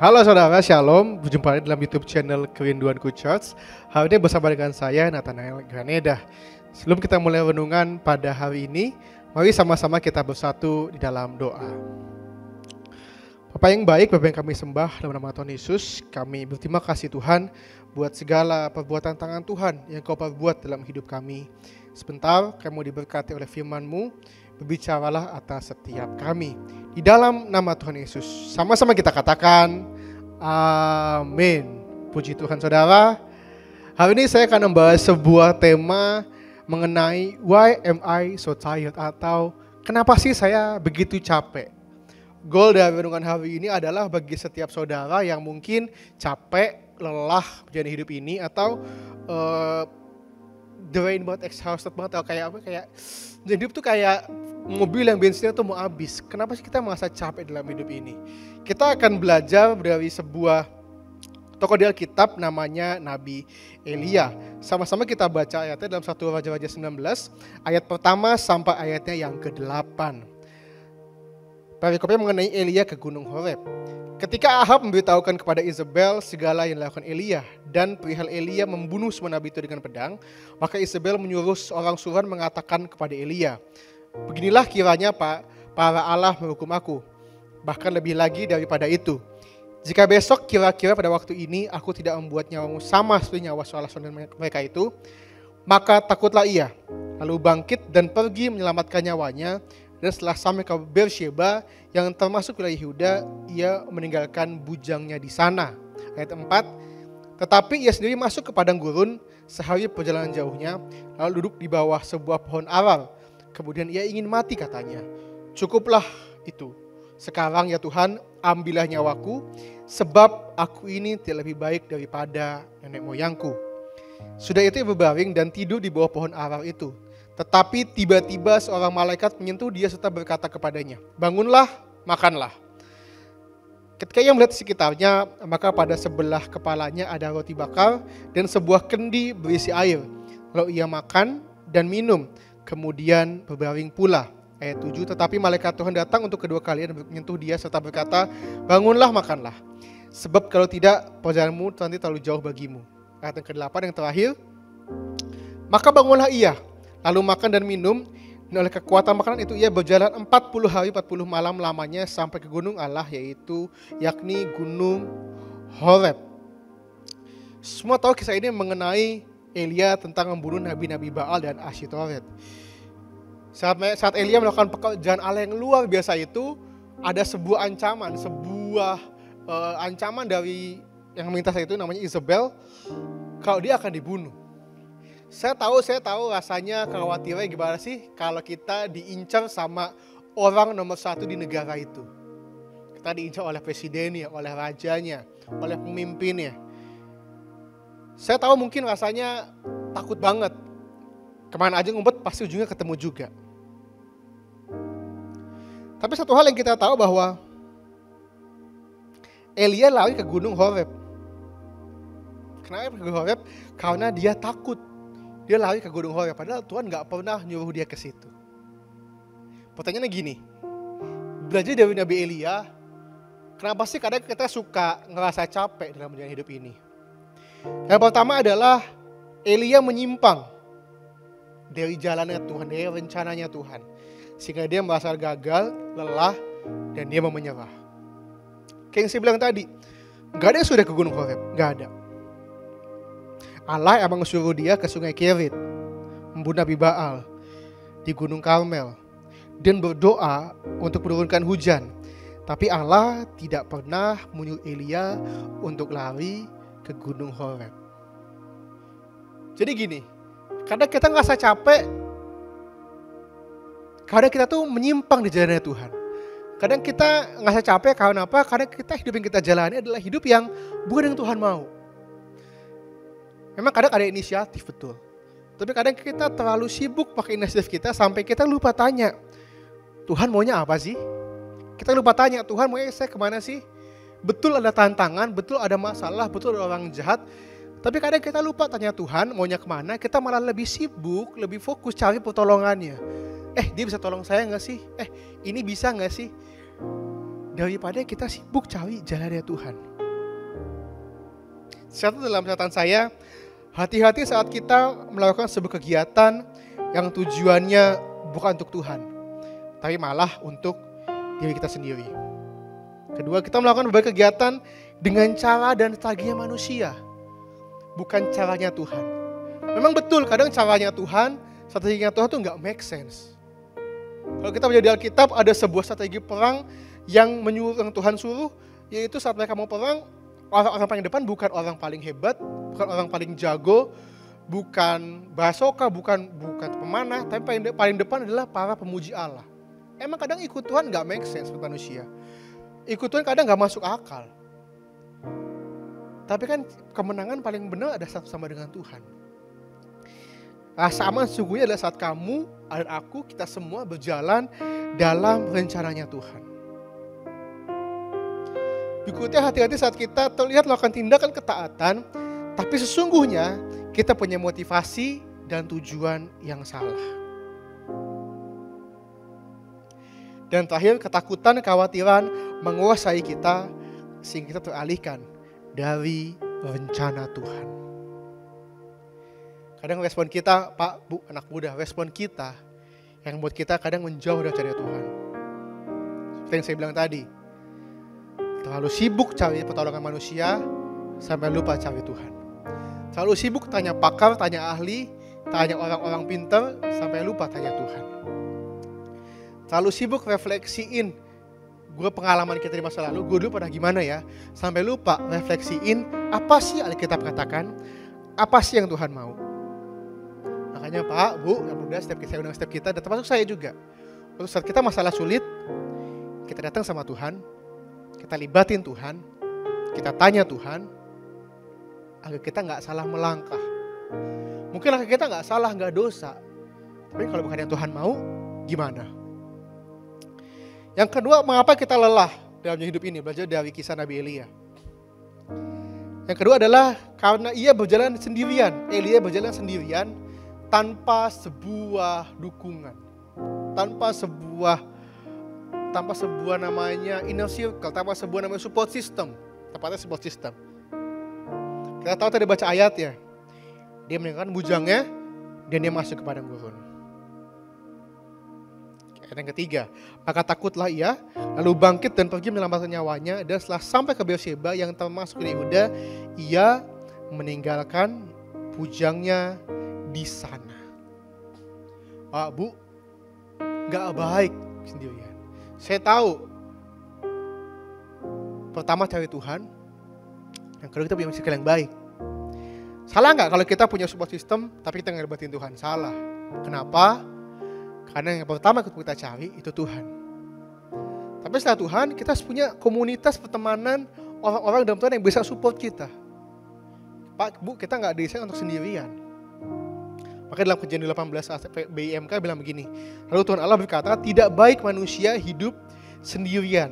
Halo saudara, Shalom. Berjumpa lagi dalam YouTube channel Kerinduanku Church. Hari ini bersama dengan saya, Nathanael Graneda. Sebelum kita mulai renungan pada hari ini, mari sama-sama kita bersatu di dalam doa. Bapa yang baik, Bapa yang kami sembah dalam nama Tuhan Yesus, kami berterima kasih Tuhan buat segala perbuatan tangan Tuhan yang Kau perbuat dalam hidup kami. Sebentar, kami mau diberkati oleh firman-Mu, berbicaralah atas setiap kami. Di dalam nama Tuhan Yesus, sama-sama kita katakan, amin. Puji Tuhan saudara. Hari ini saya akan membahas sebuah tema mengenai why am I so tired, atau kenapa sih saya begitu capek. Goal dari renungan hari ini adalah bagi setiap saudara yang mungkin capek, lelah menjalani hidup ini, atau drain banget, exhausted banget, atau kayak apa, kayak hidup tuh kayak mobil yang bensinnya tuh mau habis. Kenapa sih kita merasa capek dalam hidup ini? Kita akan belajar dari sebuah tokoh di Alkitab namanya Nabi Elia. Sama-sama kita baca ayatnya dalam 1 Raja-Raja 19 ayat pertama sampai ayatnya yang ke-8. Perikopnya mengenai Elia ke Gunung Horeb. Ketika Ahab memberitahukan kepada Isabel segala yang dilakukan Elia dan perihal Elia membunuh semua nabi itu dengan pedang, maka Isabel menyuruh seorang suruhan mengatakan kepada Elia, beginilah kiranya para Allah menghukum aku, bahkan lebih lagi daripada itu. Jika besok kira-kira pada waktu ini aku tidak membuat nyawamu sama seperti nyawa saudara-saudara mereka itu, maka takutlah ia, lalu bangkit dan pergi menyelamatkan nyawanya. Dan setelah sampai ke Beersheba yang termasuk wilayah Yehuda, ia meninggalkan bujangnya di sana. Ayat 4, tetapi ia sendiri masuk ke padang gurun sehari perjalanan jauhnya, lalu duduk di bawah sebuah pohon aral. Kemudian ia ingin mati katanya. Cukuplah itu. Sekarang ya Tuhan, ambillah nyawaku, sebab aku ini tidak lebih baik daripada nenek moyangku. Sudah itu ia berbaring dan tidur di bawah pohon aral itu. Tetapi tiba-tiba seorang malaikat menyentuh dia serta berkata kepadanya, bangunlah, makanlah. Ketika ia melihat sekitarnya, maka pada sebelah kepalanya ada roti bakar dan sebuah kendi berisi air. Lalu ia makan dan minum, kemudian berbaring pula. Ayat 7, tetapi malaikat Tuhan datang untuk kedua kali dan menyentuh dia serta berkata, bangunlah, makanlah. Sebab kalau tidak, perjalananmu nanti terlalu jauh bagimu. Ayat yang ke-8 yang terakhir, maka bangunlah ia, lalu makan dan minum, dan oleh kekuatan makanan itu ia berjalan 40 hari 40 malam lamanya sampai ke gunung Allah, yakni Gunung Horeb. Semua tahu kisah ini mengenai Elia tentang membunuh nabi-nabi Baal dan Asyitoret. Saat Elia melakukan pekerjaan Allah yang luar biasa itu, ada sebuah ancaman dari yang meminta itu namanya Isabel, kalau dia akan dibunuh. Saya tahu rasanya khawatirnya gimana sih kalau kita diincar sama orang nomor 1 di negara itu. Kita diincar oleh presidennya, oleh rajanya, oleh pemimpinnya. Saya tahu mungkin rasanya takut banget. Kemana aja ngumpet pasti ujungnya ketemu juga. Tapi satu hal yang kita tahu bahwa Elia lari ke Gunung Horeb. Kenapa ke Gunung Horeb? Karena dia takut. Dia lari ke Gunung Horeb, padahal Tuhan gak pernah nyuruh dia ke situ. Pertanyaannya gini, belajar dari Nabi Elia, kenapa sih kadang kita suka ngerasa capek dalam menjalani hidup ini? Yang pertama adalah Elia menyimpang dari jalannya Tuhan, dari rencananya Tuhan. Sehingga dia merasa gagal, lelah, dan dia mau menyerah. Kayak yang saya bilang tadi, gak ada yang sudah ke Gunung Horeb, gak ada. Allah emang suruh dia ke sungai Kerit, membunuh Nabi Baal di Gunung Karmel, dan berdoa untuk menurunkan hujan. Tapi Allah tidak pernah menyuruh Elia untuk lari ke Gunung Horeb. Jadi gini, kadang kita ngerasa capek, kadang kita tuh menyimpang di jalannya Tuhan. Kadang kita ngerasa capek karena apa? Karena hidup yang kita jalani adalah hidup yang bukan yang Tuhan mau. Memang kadang ada inisiatif, betul. Tapi kadang kita terlalu sibuk pakai inisiatif kita sampai kita lupa tanya, Tuhan maunya apa sih? Kita lupa tanya, Tuhan maunya saya kemana sih? Betul ada tantangan, betul ada masalah, betul ada orang jahat. Tapi kadang kita lupa tanya Tuhan maunya kemana, kita malah lebih sibuk, lebih fokus cari pertolongannya. Dia bisa tolong saya gak sih? Ini bisa gak sih? Daripada kita sibuk cari jalannya Tuhan. Dalam catatan saya, hati-hati saat kita melakukan sebuah kegiatan yang tujuannya bukan untuk Tuhan, tapi malah untuk diri kita sendiri. Kedua, kita melakukan berbagai kegiatan dengan cara dan strateginya manusia, bukan caranya Tuhan. Memang betul, kadang caranya Tuhan, strateginya Tuhan tuh nggak make sense. Kalau kita baca di Alkitab, ada sebuah strategi perang yang Tuhan suruh, yaitu saat mereka mau perang, orang-orang paling depan bukan orang paling hebat, bukan orang paling jago, bukan basoka, bukan pemanah, tapi paling depan adalah para pemuji Allah. Emang kadang ikut Tuhan nggak make sense buat manusia. Ikut Tuhan kadang nggak masuk akal. Tapi kan kemenangan paling benar ada sama dengan Tuhan. Rasa aman sesungguhnya adalah saat kamu dan aku, kita semua berjalan dalam rencananya Tuhan. Berikutnya, hati-hati saat kita terlihat melakukan tindakan ketaatan, tapi sesungguhnya kita punya motivasi dan tujuan yang salah. Dan terakhir, ketakutan, kekhawatiran menguasai kita sehingga kita teralihkan dari rencana Tuhan. Kadang respon kita, Pak, Bu, anak muda, respon kita yang buat kita kadang menjauh dari rencana Tuhan. Seperti yang saya bilang tadi, terlalu sibuk cari pertolongan manusia sampai lupa cari Tuhan. Terlalu sibuk tanya pakar, tanya ahli, tanya orang-orang pintar sampai lupa tanya Tuhan. Terlalu sibuk refleksiin pengalaman kita di masa lalu, gue dulu pernah gimana ya, sampai lupa refleksiin apa sih Alkitab katakan, apa sih yang Tuhan mau. Makanya Pak, Bu, yang muda, saya undang setiap kita, dan termasuk saya juga. Untuk saat kita masalah sulit, kita datang sama Tuhan, kita libatin Tuhan, kita tanya Tuhan, agar kita gak salah melangkah. Mungkin langkah kita gak salah, gak dosa. Tapi kalau bukan yang Tuhan mau, gimana? Yang kedua, mengapa kita lelah dalam hidup ini? Belajar dari kisah Nabi Elia. Yang kedua adalah karena ia berjalan sendirian. Elia berjalan sendirian tanpa sebuah dukungan. Tanpa sebuah namanya inner circle, tanpa sebuah namanya support system. Tepatnya support system. Kita tahu tadi baca ayat ya. Dia meninggalkan bujangnya dan dia masuk ke padang gurun. Ayat yang ketiga, maka takutlah ia, lalu bangkit dan pergi menyelamatkan nyawanya, dan setelah sampai ke Beersheba yang termasuk di Yehuda, ia meninggalkan bujangnya di sana. Pak, Bu, gak baik sendirian. Saya tahu, pertama cari Tuhan, yang kedua kita punya circle yang baik. Salah gak kalau kita punya support system, tapi kita gak libatin Tuhan? Salah. Kenapa? Karena yang pertama kita cari itu Tuhan. Tapi setelah Tuhan, kita harus punya komunitas pertemanan orang-orang dalam Tuhan yang bisa support kita. Pak, Bu, kita gak desain untuk sendirian. Makanya dalam Kejadian 18 BIMK bilang begini, lalu Tuhan Allah berkata, tidak baik manusia hidup sendirian.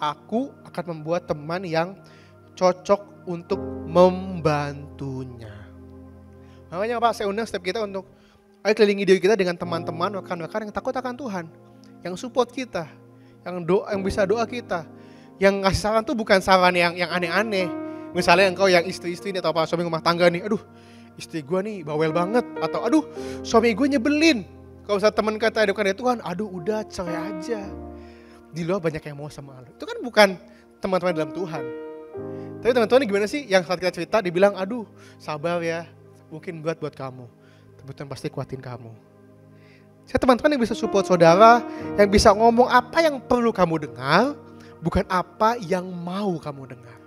Aku akan membuat teman yang cocok untuk membantunya. Makanya Pak, saya undang setiap kita untuk ayo kelilingi diri kita dengan teman-teman, rekan-rekan yang takut akan Tuhan, yang support kita, yang bisa doa kita, yang ngasih saran tuh bukan saran yang aneh-aneh. Misalnya engkau yang istri-istri nih, atau apa suami rumah tangga nih, aduh istri gue nih bawel banget, atau aduh suami gue nyebelin. Kalau misalnya teman kata ada bukan dari Tuhan, aduh udah cerai aja. Di luar banyak yang mau sama lu. Itu kan bukan teman-teman dalam Tuhan. Tapi teman-teman ini gimana sih? Yang saat kita cerita dibilang, aduh sabar ya, mungkin buat kamu. Tuhan pasti kuatin kamu. Saya teman-teman yang bisa support saudara, yang bisa ngomong apa yang perlu kamu dengar, bukan apa yang mau kamu dengar.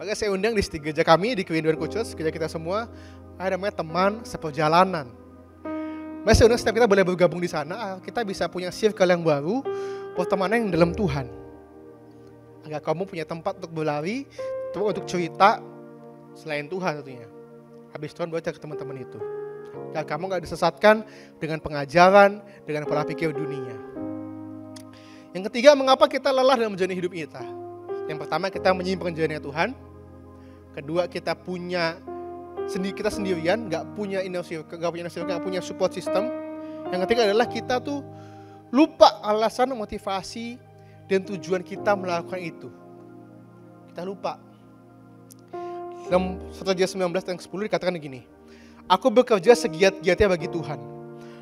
Maka saya undang di gereja kami, di Kerinduan Church, gereja kita semua, ada namanya teman seperjalanan. Maka saya undang setiap kita boleh bergabung di sana, kita bisa punya circle yang baru, pertemanan yang dalam Tuhan. Agar kamu punya tempat untuk berlari, untuk cerita selain Tuhan tentunya. Habis Tuhan baca ke teman-teman itu. Agar kamu gak disesatkan dengan pengajaran, dengan pola pikir dunia. Yang ketiga, mengapa kita lelah dalam menjalani hidup kita? Yang pertama, kita menyimpang jalannya Tuhan. Kedua, kita sendirian, gak punya inner circle, gak punya support system. Yang ketiga adalah kita tuh lupa alasan, motivasi, dan tujuan kita melakukan itu. Kita lupa. Dalam 1 Raja 19 ayat 10 dikatakan begini, aku bekerja segiat-giatnya bagi Tuhan,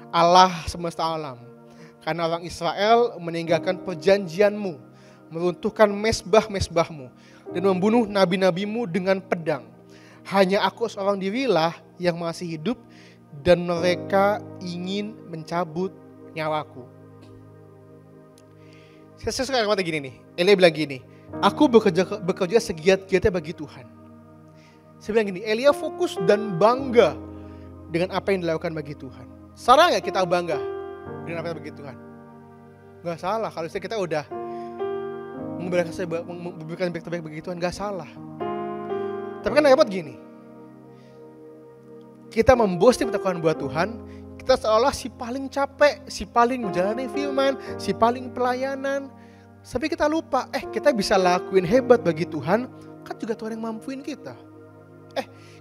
Allah semesta alam. Karena orang Israel meninggalkan perjanjianmu, meruntuhkan mesbah-mesbahmu, dan membunuh nabi-nabimu dengan pedang. Hanya aku seorang dirilah yang masih hidup, dan mereka ingin mencabut nyawaku. Saya suka kata gini nih, Elia bilang gini, aku bekerja segiat-giatnya bagi Tuhan. Saya bilang gini, Elia fokus dan bangga dengan apa yang dilakukan bagi Tuhan. Salah gak kita bangga dengan apa yang bagi Tuhan? Gak salah, kalau kita udah memberikan terbaik bagi Tuhan, gak salah. Tapi kan repot gini, kita memboasting pengetahuan buat Tuhan, kita seolah si paling capek, si paling menjalani firman, si paling pelayanan. Tapi kita lupa, kita bisa lakuin hebat bagi Tuhan, kan juga Tuhan yang mampuin kita.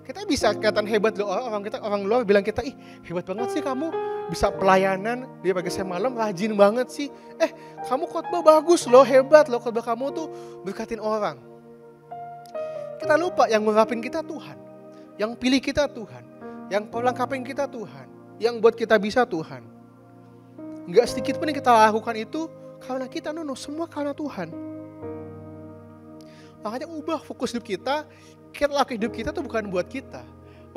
Kita bisa kelihatan hebat loh, orang luar bilang kita, hebat banget sih kamu, bisa pelayanan dari pagi sampai malam, rajin banget sih. Kamu khotbah bagus loh, hebat loh, khotbah kamu tuh berkatin orang. Kita lupa yang ngurapin kita Tuhan, yang pilih kita Tuhan, yang perlengkapin kita Tuhan, yang buat kita bisa Tuhan. Gak sedikit pun yang kita lakukan itu karena kita, semua karena Tuhan. Makanya ubah fokus hidup kita lakukan hidup kita tuh bukan buat kita.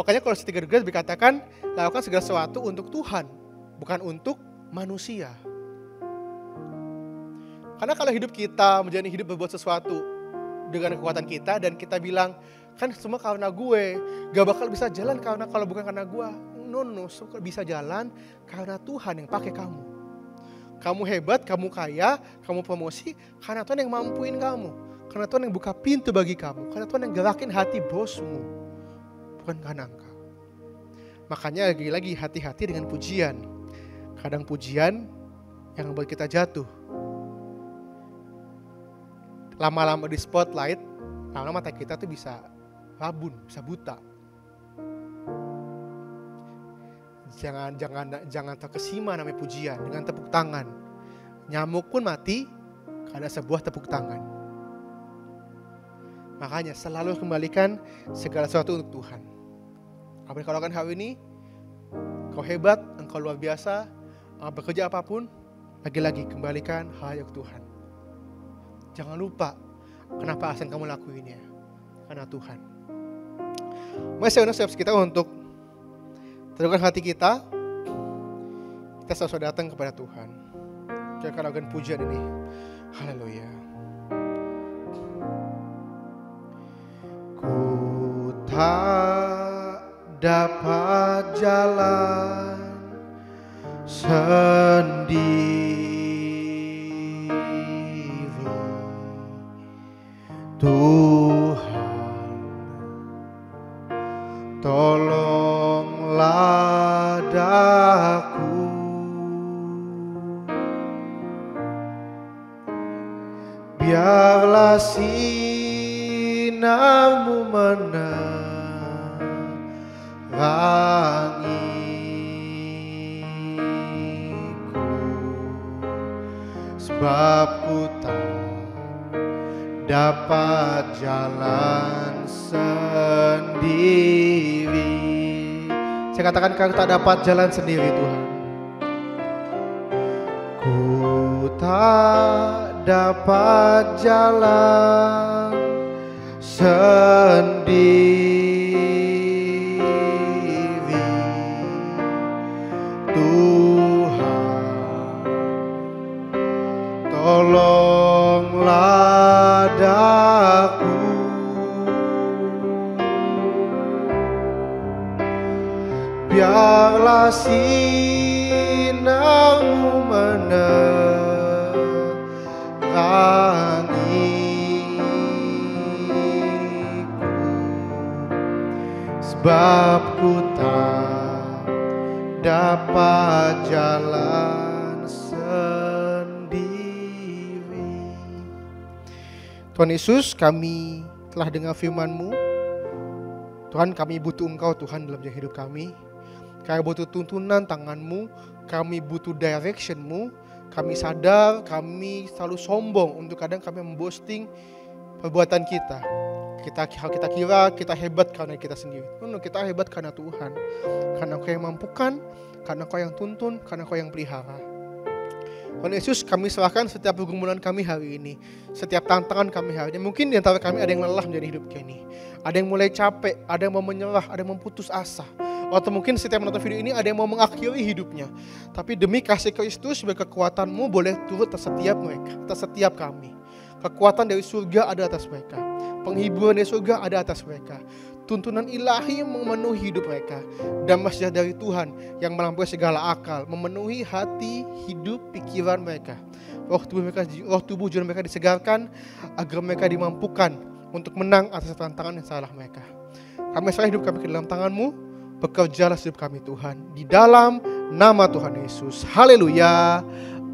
Makanya kalau 3 dikatakan, lakukan segala sesuatu untuk Tuhan, bukan untuk manusia. Karena kalau hidup kita menjadi hidup berbuat sesuatu dengan kekuatan kita, dan kita bilang, kan semua karena gue, gak bakal bisa jalan kalau bukan karena gue. Semua bisa jalan karena Tuhan yang pakai kamu. Kamu hebat, kamu kaya, kamu promosi, karena Tuhan yang mampuin kamu. Karena Tuhan yang buka pintu bagi kamu. Karena Tuhan yang gerakin hati bosmu, bukan karena engkau. Makanya lagi-lagi hati-hati dengan pujian. Kadang pujian yang membuat kita jatuh. Lama-lama di spotlight, lama-lama mata kita tuh bisa rabun, bisa buta. Jangan terkesima namanya pujian dengan tepuk tangan. Nyamuk pun mati karena sebuah tepuk tangan. Makanya selalu kembalikan segala sesuatu untuk Tuhan. Apa yang kau lakukan hari ini, kau hebat, engkau luar biasa, bekerja apapun, lagi-lagi kembalikan hal ke Tuhan. Jangan lupa kenapa asal kamu lakuinnya, karena Tuhan. Mari saya undang kita untuk teduhkan hati kita selalu datang kepada Tuhan. Kita akan lakukan pujian ini. Haleluya. Ku tak dapat jalan sendiri, Tuhan tolonglah daku, biarlah sinarmu menerangiku, sebab ku tak dapat jalan sendiri. Saya katakan kau tak dapat jalan sendiri Tuhan. Ku tak dapat jalan sendiri, Tuhan tolonglah daku, biarlah sinarmu menerangiku, sebab ku tak dapat jalan sendiri. Tuhan Yesus, kami telah dengar firman-Mu. Tuhan, kami butuh Engkau Tuhan dalam hidup kami. Kami butuh tuntunan tangan-Mu, kami butuh direction-Mu. Kami sadar kami selalu sombong untuk kadang kami memboasting perbuatan kita. Kita kira kita hebat karena kita sendiri. Kita hebat karena Tuhan. Karena Engkau yang mampukan, karena Engkau yang tuntun, karena Engkau yang pelihara. Tuhan Yesus, kami serahkan setiap pergumulan kami hari ini, setiap tantangan kami hari ini. Mungkin di antara kami ada yang lelah menjadi hidup kini, ada yang mulai capek, ada yang mau menyerah, ada yang memutus asa. Atau mungkin setiap menonton video ini ada yang mau mengakhiri hidupnya. Tapi demi kasih Kristus, sebagai kekuatan-Mu boleh turut atas setiap mereka, atas setiap kami. Kekuatan dari surga ada atas mereka. Penghiburan dari surga ada atas mereka. Tuntunan ilahi yang memenuhi hidup mereka. Damai sejahtera dari Tuhan yang melampaui segala akal, memenuhi hati, hidup, pikiran mereka. Roh tubuh jiwa mereka disegarkan, agar mereka dimampukan untuk menang atas tantangan yang salah mereka. Kami serahkan hidup kami ke dalam tangan-Mu. Bekerjalah hidup kami Tuhan. Di dalam nama Tuhan Yesus. Haleluya.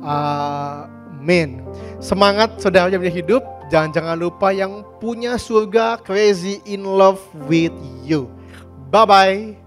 Amin. Semangat saudara menjadi hidup. Jangan lupa yang punya surga, crazy in love with you. Bye-bye.